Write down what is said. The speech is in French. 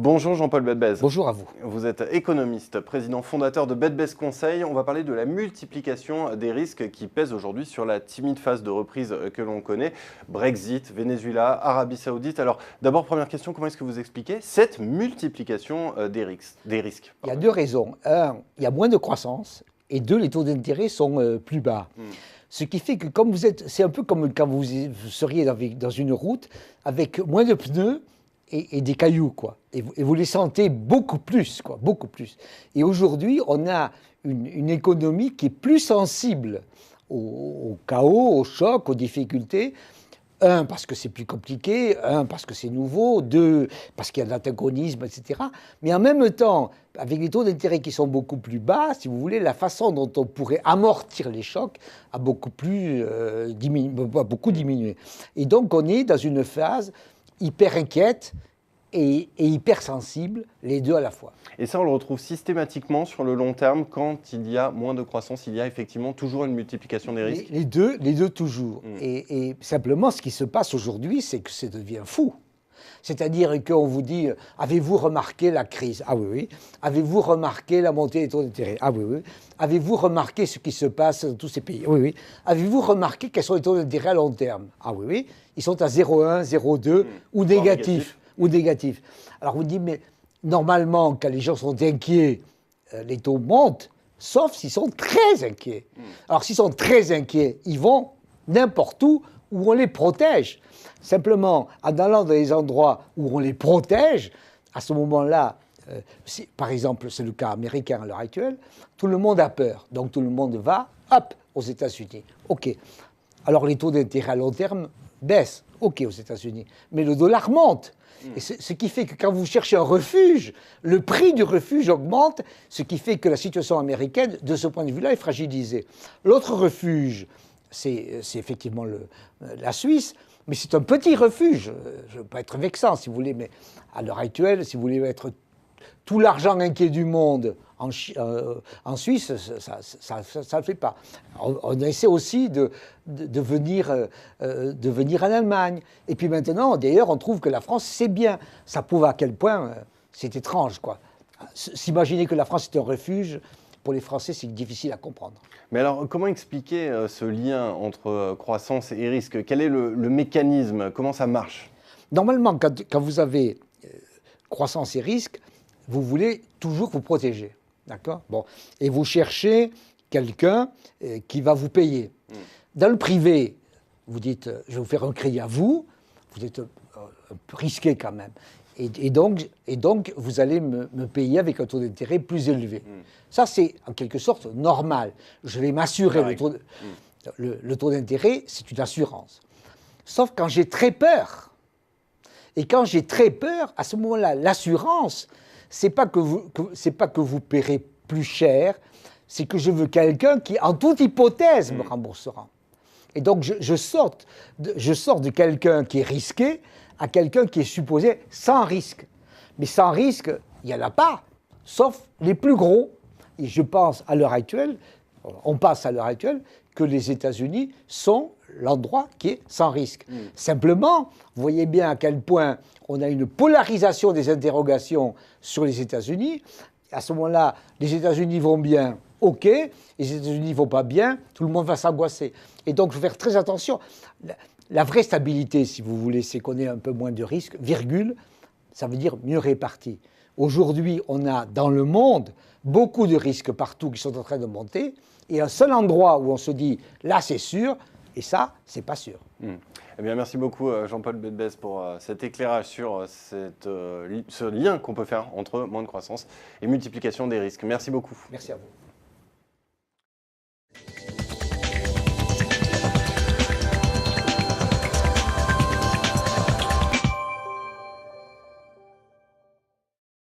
Bonjour Jean-Paul Bedbez. Bonjour à vous. Vous êtes économiste, président fondateur de Bedbez Conseil. On va parler de la multiplication des risques qui pèsent aujourd'hui sur la timide phase de reprise que l'on connaît. Brexit, Venezuela, Arabie Saoudite. Alors d'abord, première question, comment est-ce que vous expliquez cette multiplication des risques? Il y a deux raisons. Un, il y a moins de croissance. Et deux, les taux d'intérêt sont plus bas. Ce qui fait que comme vous êtes, c'est un peu comme quand vous seriez dans une route avec moins de pneus et des cailloux, quoi. Et vous les sentez beaucoup plus, quoi, beaucoup plus. Et aujourd'hui, on a une économie qui est plus sensible au chaos, au choc, aux difficultés. Un, parce que c'est plus compliqué. Un, parce que c'est nouveau. Deux, parce qu'il y a de l'antagonisme, etc. Mais en même temps, avec les taux d'intérêt qui sont beaucoup plus bas, si vous voulez, la façon dont on pourrait amortir les chocs a beaucoup diminué. Et donc, on est dans une phase hyper inquiète et hyper sensible, les deux à la fois. Et ça, on le retrouve systématiquement sur le long terme. Quand il y a moins de croissance, il y a effectivement toujours une multiplication des risques. Les deux toujours. Et simplement, ce qui se passe aujourd'hui, c'est que ça devient fou. C'est-à-dire qu'on vous dit, avez-vous remarqué la crise? Ah oui, oui. Avez-vous remarqué la montée des taux d'intérêt? Ah oui, oui. Avez-vous remarqué ce qui se passe dans tous ces pays? Oui, oui. Avez-vous remarqué quels sont les taux d'intérêt à long terme? Ah oui, oui. Ils sont à 0,1, 0,2 ou négatifs. Ou négatifs. Alors vous dites, mais normalement, quand les gens sont inquiets, les taux montent, sauf s'ils sont très inquiets. Alors s'ils sont très inquiets, ils vont n'importe où on les protège. Simplement, en allant dans les endroits où on les protège, à ce moment-là, par exemple, c'est le cas américain à l'heure actuelle, tout le monde a peur. Donc tout le monde va, hop, aux États-Unis. OK. Alors les taux d'intérêt à long terme baissent. OK, aux États-Unis. Mais le dollar monte. Et ce qui fait que quand vous cherchez un refuge, le prix du refuge augmente, ce qui fait que la situation américaine, de ce point de vue-là, est fragilisée. L'autre refuge, c'est effectivement la Suisse, mais c'est un petit refuge. Je ne veux pas être vexant, si vous voulez, mais à l'heure actuelle, si vous voulez mettre tout l'argent inquiet du monde en Suisse, ça ne le fait pas. On essaie aussi de venir en Allemagne. Et puis maintenant, d'ailleurs, on trouve que la France, c'est bien. Ça prouve à quel point c'est étrange, quoi. S'imaginer que la France est un refuge, pour les Français, c'est difficile à comprendre. Mais alors, comment expliquer ce lien entre croissance et risque? Quel est le mécanisme? Comment ça marche? Normalement, quand vous avez croissance et risque, vous voulez toujours vous protéger. D'accord? Bon. Et vous cherchez quelqu'un qui va vous payer. Dans le privé, vous dites, je vais vous faire un crédit à vous, vous êtes un peu risqué quand même. Et donc, vous allez me payer avec un taux d'intérêt plus élevé. Ça, c'est en quelque sorte normal. Je vais m'assurer le taux d'intérêt, c'est une assurance. Sauf quand j'ai très peur. Et quand j'ai très peur, à ce moment-là, l'assurance, c'est pas que vous paierez plus cher, c'est que je veux quelqu'un qui, en toute hypothèse, me remboursera. Et donc, je sors de quelqu'un qui est risqué à quelqu'un qui est supposé sans risque. Mais sans risque, il n'y en a pas, sauf les plus gros. Et je pense à l'heure actuelle, on pense à l'heure actuelle, que les États-Unis sont l'endroit qui est sans risque. Simplement, vous voyez bien à quel point on a une polarisation des interrogations sur les États-Unis. À ce moment-là, les États-Unis vont bien, OK. Les États-Unis ne vont pas bien, tout le monde va s'angoisser. Et donc, il faut faire très attention. La vraie stabilité, si vous voulez, c'est qu'on ait un peu moins de risques, virgule, ça veut dire mieux réparti. Aujourd'hui, on a dans le monde beaucoup de risques partout qui sont en train de monter, et un seul endroit où on se dit, là c'est sûr, et ça, c'est pas sûr. Eh bien, merci beaucoup Jean-Paul Bedbez pour cet éclairage sur ce lien qu'on peut faire entre moins de croissance et multiplication des risques. Merci beaucoup. Merci à vous.